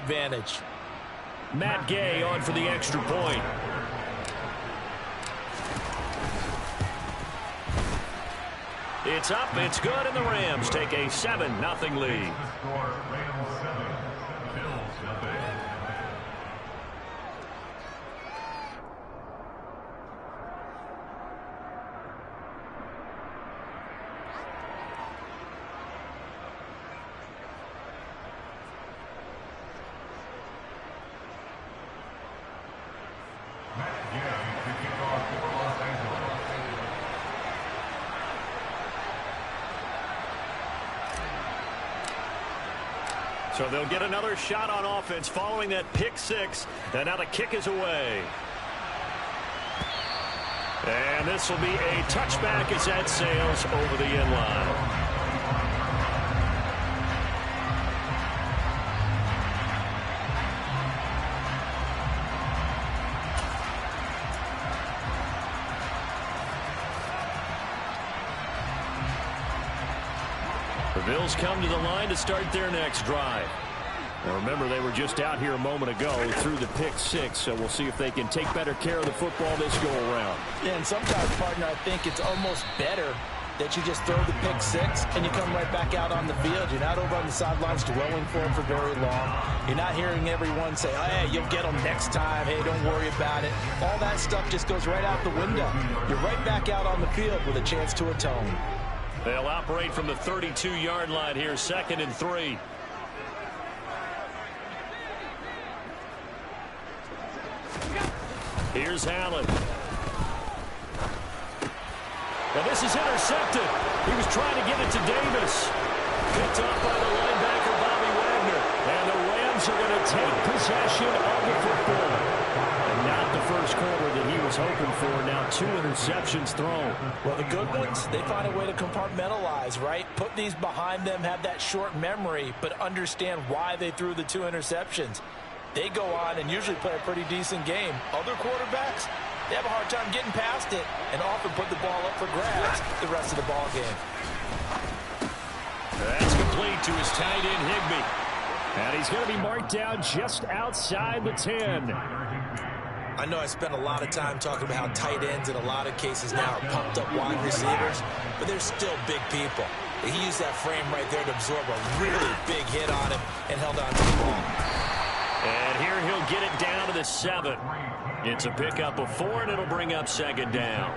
advantage. Matt Gay on for the extra point. It's up, it's good, and the Rams take a 7-0 lead. So they'll get another shot on offense following that pick six. And now the kick is away. And this will be a touchback as that sails over the end line. The Bills come to the line to start their next drive. Now remember, they were just out here a moment ago through the pick six, so we'll see if they can take better care of the football this go around. Yeah, and sometimes, partner, I think it's almost better that you just throw the pick six and you come right back out on the field. You're not over on the sidelines dwelling for it for very long. You're not hearing everyone say, oh, hey, you'll get them next time. Hey, don't worry about it. All that stuff just goes right out the window. You're right back out on the field with a chance to atone. They'll operate from the 32-yard line here, 2nd and 3. Here's Allen. Now this is intercepted. He was trying to get it to Davis. Picked off by the linebacker, Bobby Wagner. And the Rams are going to take possession of the football. And not the first quarter that he was hoping for. Now 2 interceptions thrown. Well, the good ones, they find a way to compartmentalize, right? Put these behind them, have that short memory, but understand why they threw the 2 interceptions. They go on and usually play a pretty decent game. Other quarterbacks, they have a hard time getting past it and often put the ball up for grabs the rest of the ball game. That's complete to his tight end, Higbee. And he's going to be marked down just outside the 10. I know I spent a lot of time talking about how tight ends in a lot of cases now are pumped up wide receivers, but they're still big people. He used that frame right there to absorb a really big hit on him and held on to the ball. And here he'll get it down to the 7. It's a pickup of 4, and it'll bring up 2nd down.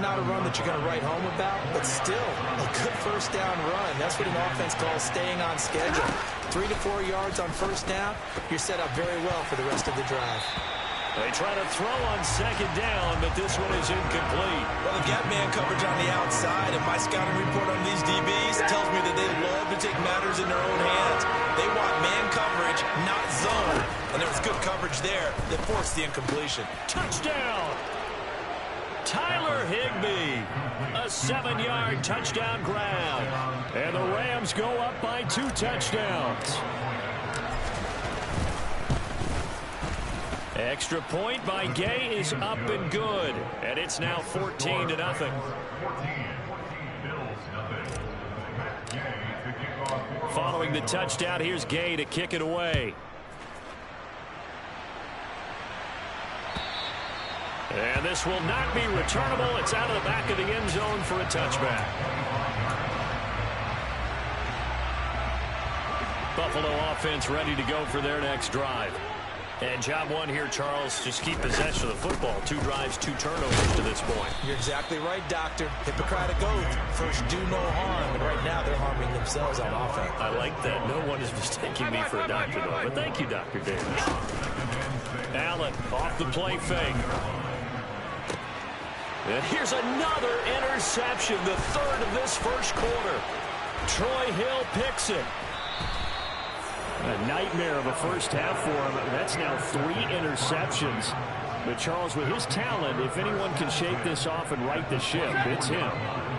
Not a run that you're going to write home about, but still a good first down run. That's what an offense calls staying on schedule. 3 to 4 yards on first down, you're set up very well for the rest of the drive. They try to throw on 2nd down, but this one is incomplete. Well, they've got man coverage on the outside, and my scouting report on these DBs tells me that they love to take matters in their own hands. They want man coverage, not zone. And there was good coverage there that forced the incompletion. Touchdown! Tyler Higbee. A 7-yard touchdown grab. And the Rams go up by 2 touchdowns. Extra point by Gay is up and good. And it's now 14-0. Following the touchdown, here's Gay to kick it away. And this will not be returnable. It's out of the back of the end zone for a touchback. Buffalo offense ready to go for their next drive. And job one here, Charles, just keep possession of the football. 2 drives, 2 turnovers to this point. You're exactly right, Doctor. Hippocratic oath. First, do no harm. And right now, they're harming themselves on offense. I like that. No one is mistaking me for a doctor, though. But thank you, Dr. Davis. Allen off the play fake. And here's another interception, the 3rd of this first quarter. Troy Hill picks it. A nightmare of a first half for him. That's now 3 interceptions. But Charles, with his talent, if anyone can shake this off and right the ship, it's him.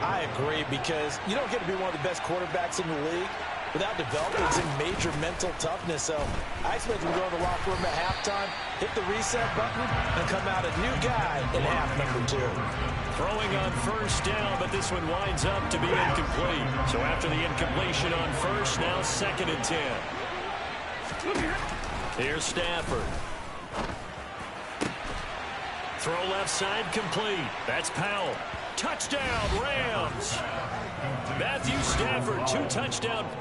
I agree, because you don't get to be one of the best quarterbacks in the league without developing some major mental toughness. So I expect him to go in the locker room at halftime, hit the reset button, and come out a new guy in half number 2. Throwing on first down, but this one winds up to be incomplete. So after the incompletion on first, now 2nd and 10. Here's Stafford. Throw left side complete. That's Powell. Touchdown, Rams. Matthew Stafford, 2 touchdowns.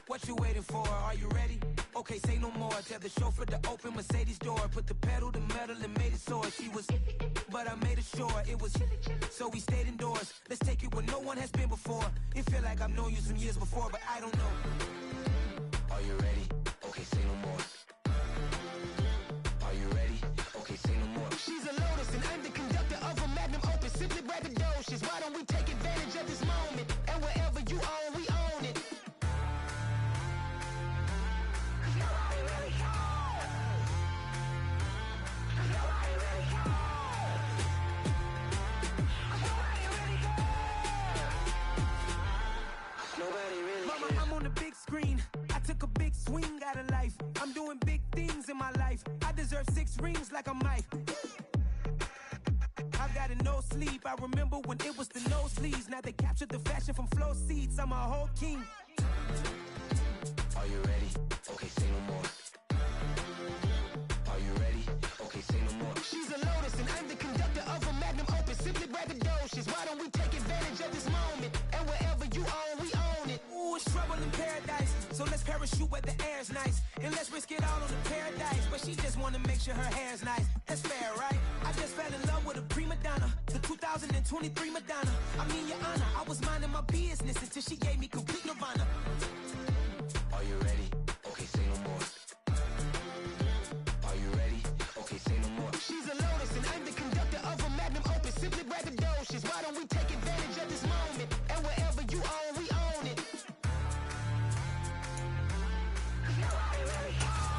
What you waiting for? Are you ready? Okay, say no more. Tell the chauffeur to open Mercedes door. Put the pedal to metal and made it soar. She was, but I made it sure it was. So we stayed indoors. Let's take it where no one has been before. It feel like I've known you some years before, but I don't know. Are you ready? Okay, say no more. Are you ready? Okay, say no more. She's a Lotus and I'm the conductor of a Magnum Opus. Simply braggadocious. Why don't we take advantage of this moment? And wherever you own, we own it. I'm on the big screen. I took a big swing out of life. I'm doing big things in my life. I deserve 6 rings like a Mike. I've got no sleep. I remember when it was the nosebleeds. Now they captured the fashion from flow seats. I'm a whole king. Are you ready? Okay, say no more. Are you ready? Okay, say no more. She's a Lotus and I'm the conductor of a Magnum Opus. Simply braggadocious. Why don't we take advantage of this moment? And wherever you own, we own it. Ooh, it's trouble in paradise. So let's parachute where the air's nice. And let's risk it all on the paradise. But she just wanna make sure her hair's nice. That's fair, right? I just fell in love with a prima donna. The 2023 Madonna. I mean, your honor, I was minding my business until she gave me complete nirvana. Are you ready? Okay, say no more. Are you ready? Okay, say no more. She's a Lotus and I'm the conductor of a Magnum Opus. Simply braggadocious. Why don't we take advantage of this moment? And wherever you own, we own it. Nobody really cares.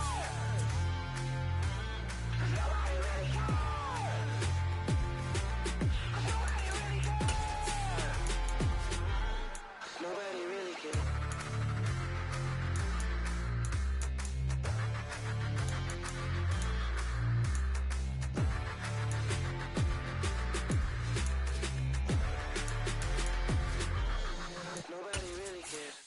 Nobody really cares. Nobody really cares. Nobody really cares. Nobody really cares.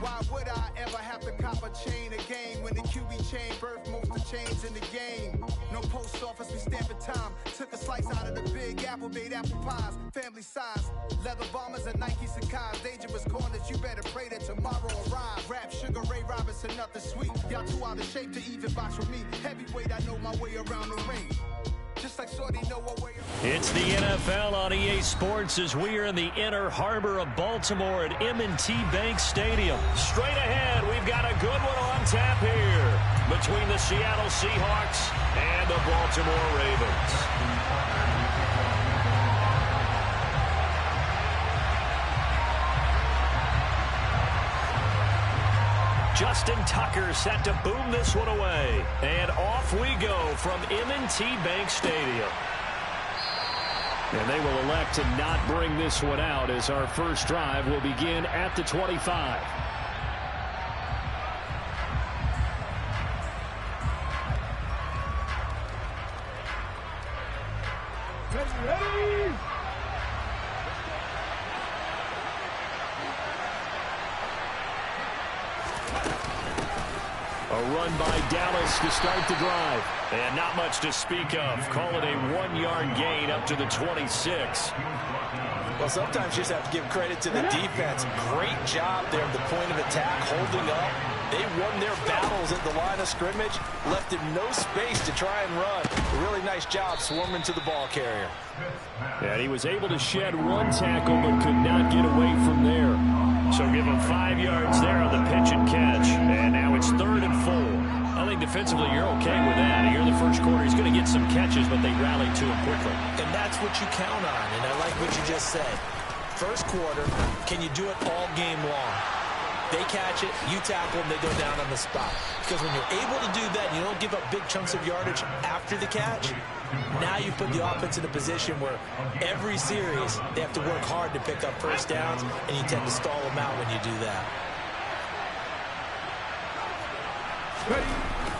Why would I ever have to cop a chain again when the QB chain birthed most of change in the game? No post office, we stamping time. Took a slice out of the big apple, made apple pies, family size. Leather bombers and Nike Sacai's. Dangerous corners, you better pray that tomorrow arrives. Rap, Sugar Ray Robinson, nothing sweet. Y'all too out of shape to even box with me. Heavyweight, I know my way around the ring. Just like Shorty know what way. It's the NFL on EA Sports as we are in the Inner Harbor of Baltimore at M&T Bank Stadium. Straight ahead, we've got a good one on tap here between the Seattle Seahawks and the Baltimore Ravens. Justin Tucker set to boom this one away. And off we go from M&T Bank Stadium. And they will elect to not bring this one out as our first drive will begin at the 25. Ready? A run by Dallas to start the drive. And not much to speak of. Call it a 1-yard gain up to the 26. Well, sometimes you just have to give credit to the defense. Great job there at the point of attack, holding up. They won their battles at the line of scrimmage, left him no space to try and run. A really nice job swarming to the ball carrier. And he was able to shed one tackle but could not get away from there. So give him 5 yards there on the pitch and catch. And now it's 3rd and 4. I think defensively you're okay with that. Here in the first quarter, he's going to get some catches, but they rallied to him quickly. And that's what you count on, and I like what you just said. First quarter, can you do it all game long? They catch it, you tackle them, they go down on the spot. Because when you're able to do that, you don't give up big chunks of yardage after the catch, now you put the offense in a position where every series they have to work hard to pick up first downs, and you tend to stall them out when you do that.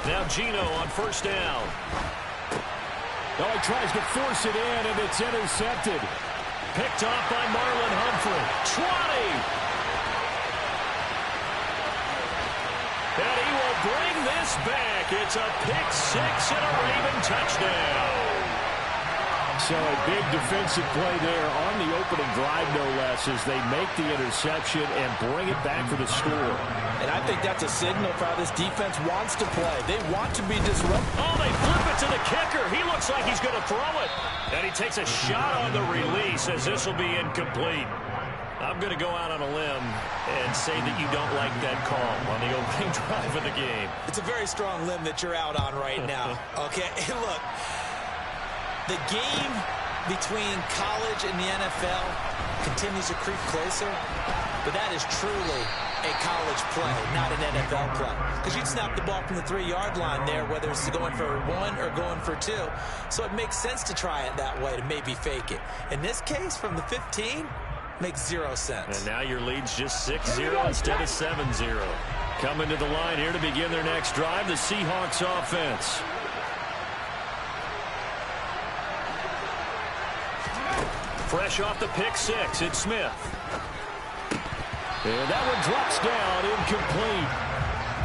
Now Geno on first down. Oh, he tries to force it in, and it's intercepted. Picked off by Marlon Humphrey. 20! And he will bring this back. It's a pick six and a Raven touchdown. So a big defensive play there on the opening drive, no less, as they make the interception and bring it back for the score. And I think that's a signal for how this defense wants to play. They want to be disruptive. Oh, they flip it to the kicker. He looks like he's going to throw it. And he takes a shot on the release as this will be incomplete. I'm going to go out on a limb and say that you don't like that call on the opening drive of the game. It's a very strong limb that you're out on right now. Okay, look, the game between college and the NFL continues to creep closer, but that is truly a college play, not an NFL play. Because you'd snap the ball from the 3-yard line there, whether it's going for 1 or going for 2. So it makes sense to try it that way to maybe fake it. In this case, from the 15, makes 0 sense. And now your lead's just 6-0 instead of 7-0. Coming to the line here to begin their next drive, the Seahawks offense. Fresh off the pick six, it's Smith. And that one drops down, incomplete.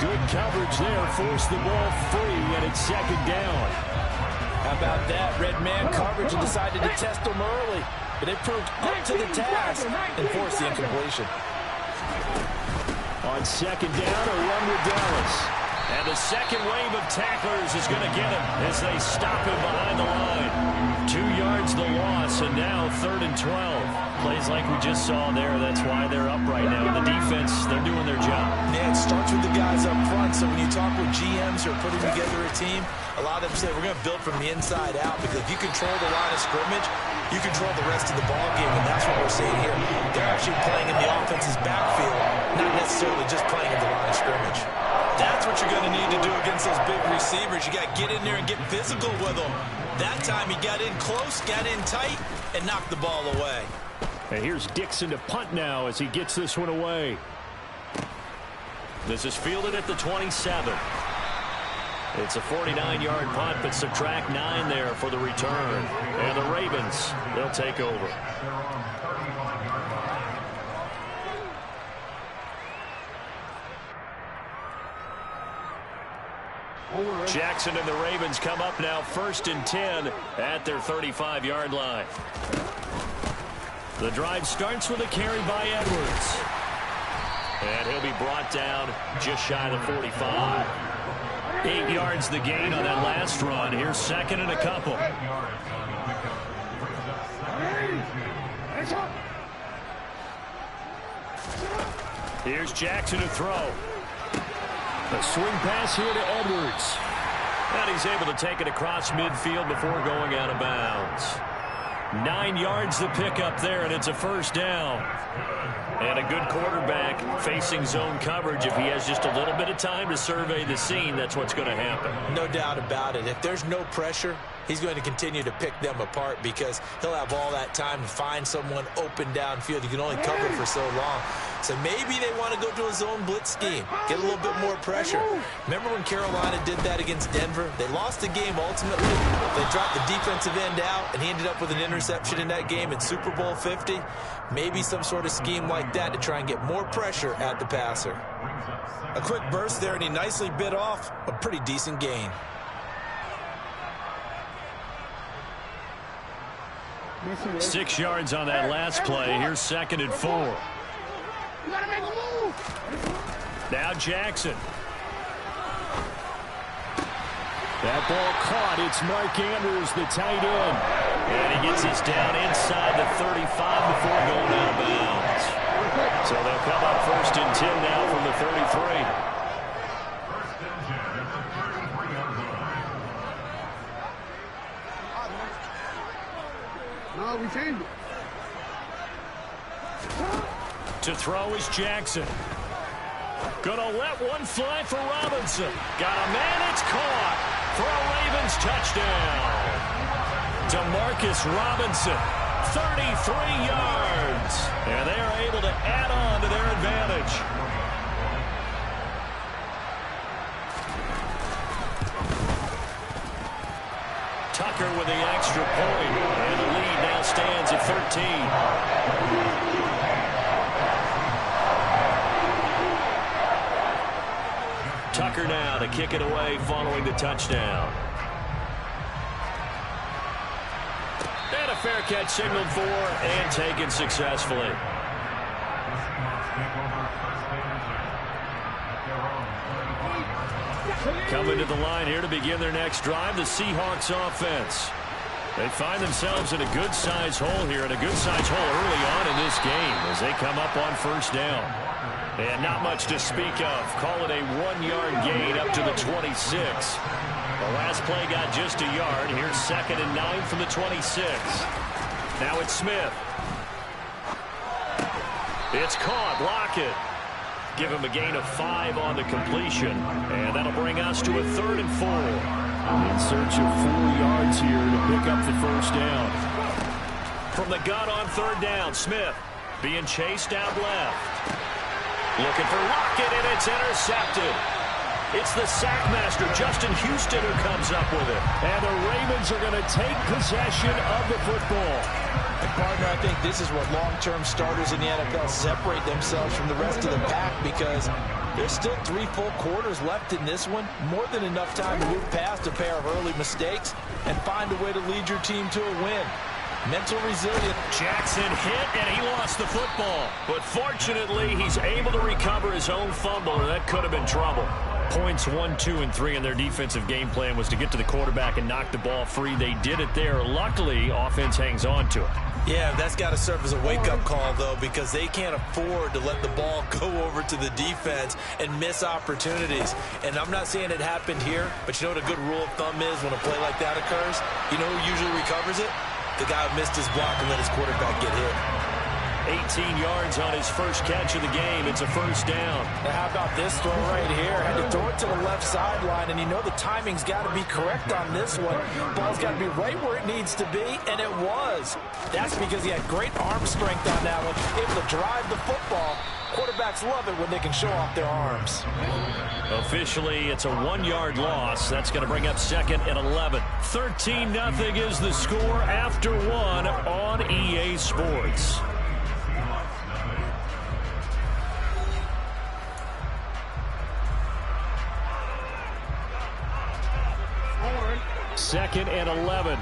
Good coverage there, forced the ball free, and it's second down. How about that? Red man coverage and decided to test them early. But they proved up to the task and forced the incompletion. On second down, a run with Dallas. And the second wave of tacklers is going to get him as they stop him behind the line. 2 yards the loss, and now 3rd and 12. Plays like we just saw there. That's why they're up right now. The defense, they're doing their job. Yeah, it starts with the guys up front. So when you talk with GMs who are putting together a team, a lot of them say we're going to build from the inside out, because if you control the line of scrimmage, you control the rest of the ball game, and that's what we're seeing here. They're actually playing in the offense's backfield, not necessarily just playing in the line of scrimmage. That's what you're going to need to do against those big receivers. You got to get in there and get physical with them. That time he got in close, got in tight, and knocked the ball away. And here's Dixon to punt now as he gets this one away. This is fielded at the 27. It's a 49-yard punt, but subtract 9 there for the return. And the Ravens, they'll take over. Jackson and the Ravens come up now 1st and 10 at their 35-yard line. The drive starts with a carry by Edwards. And he'll be brought down just shy of the 45. 8 yards the gain on that last run. Here's 2nd and a couple. Here's Jackson to throw. A swing pass here to Edwards. And he's able to take it across midfield before going out of bounds. 9 yards the pickup there, and it's a 1st down. And a good quarterback facing zone coverage. If he has just a little bit of time to survey the scene, that's what's going to happen. No doubt about it. If there's no pressure, he's going to continue to pick them apart, because he'll have all that time to find someone open downfield. You can only cover for so long. So maybe they want to go to a zone blitz scheme, get a little bit more pressure. Remember when Carolina did that against Denver? They lost the game ultimately. They dropped the defensive end out, and he ended up with an interception in that game in Super Bowl 50. Maybe some sort of scheme like that to try and get more pressure at the passer. A quick burst there, and he nicely bit off a pretty decent gain. Six yards on that last play. Here's 2nd and 4. Now Jackson. That ball caught. It's Mark Andrews, the tight end. And he gets this down inside the 35 before going out of bounds. So they'll come up 1st and 10 now from the 33. No, we changed it. To throw is Jackson. Gonna let one fly for Robinson. Got a man, it's caught. For a Ravens touchdown. Demarcus Robinson, 33 yards. And they are able to add on to their advantage. Tucker with the extra point. And the lead now stands at 13. Tucker now to kick it away following the touchdown. And a fair catch signaled for and taken successfully. Coming to the line here to begin their next drive, the Seahawks offense. They find themselves in a good-sized hole here, and a good-sized hole early on in this game as they come up on first down. And not much to speak of. Call it a 1-yard gain up to the 26. The last play got just a yard. Here's 2nd and 9 from the 26. Now it's Smith. It's caught. Lockett. Give him a gain of 5 on the completion. And that'll bring us to a 3rd and 4. In search of 4 yards here to pick up the first down. From the gun on 3rd down, Smith being chased out left. Looking for Lockett, and it's intercepted. It's the sackmaster, Justin Houston, who comes up with it. And the Ravens are going to take possession of the football. And partner, I think this is what long-term starters in the NFL separate themselves from the rest of the pack, because there's still 3 full quarters left in this one. More than enough time to move past a pair of early mistakes and find a way to lead your team to a win. Mental resilience. Jackson hit, and he lost the football. But fortunately, he's able to recover his own fumble, or that could have been trouble. Points 1, 2, and 3 in their defensive game plan was to get to the quarterback and knock the ball free. They did it there. Luckily, offense hangs on to it. Yeah, that's got to serve as a wake-up call, though, because they can't afford to let the ball go over to the defense and miss opportunities. And I'm not saying it happened here, but you know what a good rule of thumb is when a play like that occurs? You know who usually recovers it? The guy who missed his block and let his quarterback get hit. 18 yards on his first catch of the game. It's a first down. Now how about this throw right here? Had to throw it to the left sideline, and you know the timing's got to be correct on this one. Ball's got to be right where it needs to be, and it was. That's because he had great arm strength on that one, able to drive the football. Quarterbacks love it when they can show off their arms. Officially, it's a 1-yard loss. That's going to bring up 2nd and 11. 13-0 is the score after 1 on EA Sports. Second and 11.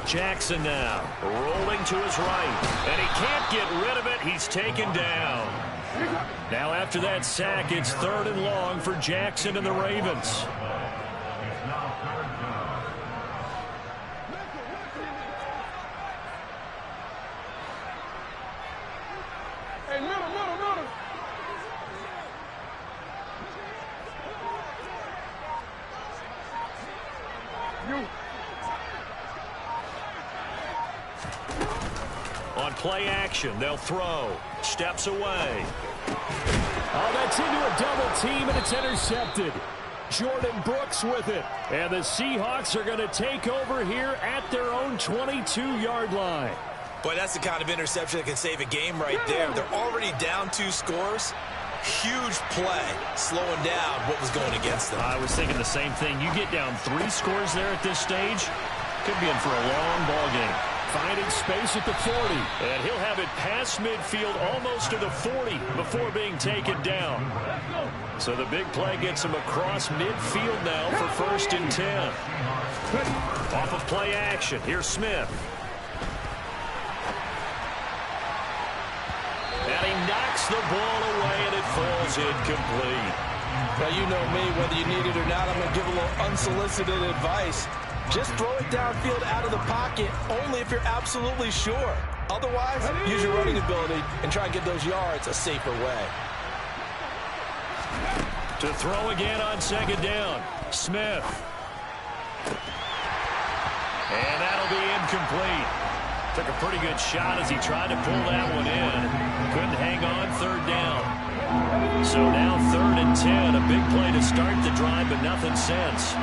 Jackson now rolling to his right, and he can't get rid of it. He's taken down. Now after that sack, it's 3rd and long for Jackson and the Ravens. Hey, middle. On play action, they'll throw. Steps away. Oh, that's into a double team, and it's intercepted. Jordan Brooks with it. And the Seahawks are going to take over here at their own 22-yard line. Boy, that's the kind of interception that can save a game right there. They're already down 2 scores. Huge play, slowing down what was going against them. I was thinking the same thing. You get down 3 scores there at this stage, could be in for a long ball game. Finding space at the 40. And he'll have it past midfield, almost to the 40, before being taken down. So the big play gets him across midfield now for 1st and 10. Off of play action, here's Smith. And he knocks the ball away, and it falls incomplete. Now, you know me, whether you need it or not, I'm going to give a little unsolicited advice. Just throw it downfield out of the pocket, only if you're absolutely sure. Otherwise, use your running ability and try and get those yards a safer way. To throw again on 2nd down, Smith. And that'll be incomplete. Took a pretty good shot as he tried to pull that one in. Couldn't hang on, third down. So now 3rd and 10. A big play to start the drive, but nothing since.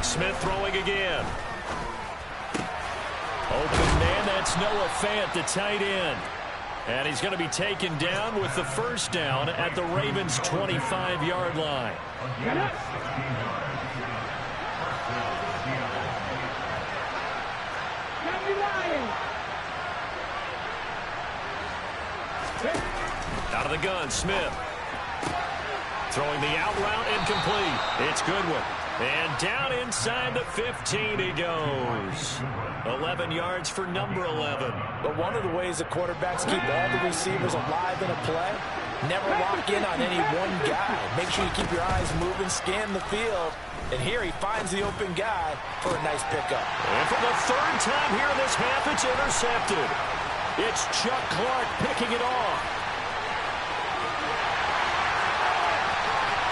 Smith throwing again. Open man, that's Noah Fant, the tight end. And he's going to be taken down with the first down at the Ravens' 25-yard line. Out of the gun, Smith. Throwing the out route, incomplete. It's Goodwin. And down inside the 15 he goes. 11 yards for number 11. But one of the ways the quarterbacks keep all the receivers alive in a play, never lock in on any one guy. Make sure you keep your eyes moving, scan the field. And here he finds the open guy for a nice pickup. And for the 3rd time here in this half, it's intercepted. It's Chuck Clark picking it off.